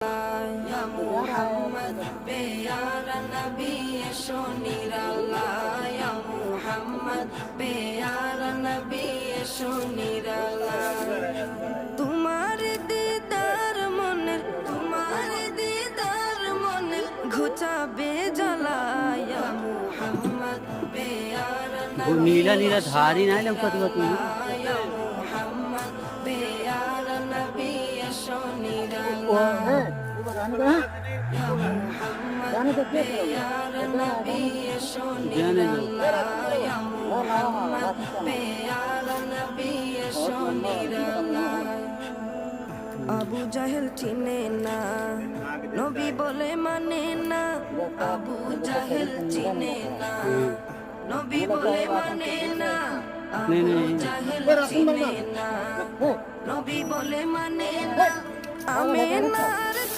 Ya Muhammad प्यारा नबी शोनिराला या मुहम्मद प्यारा नबी शोनिराला तुम्हार दीदार मने घुचाबे जला या मुहम्मद प्यारा नबी नीला नीला धारी नाही लवकर तुम्ही या मुहम्मद प्यारा नबी शोनिराला Ya Muhammad प्यारा नबी शोनिराला या मुहम्मद प्यारा नबी शोनिराला আবু জাহেল চিনে না নবী বলে মানে না আবু জাহেল চিনে না নবী বলে মানে না আবু জাহেল চিনে না নবী বলে মানে না আমিনার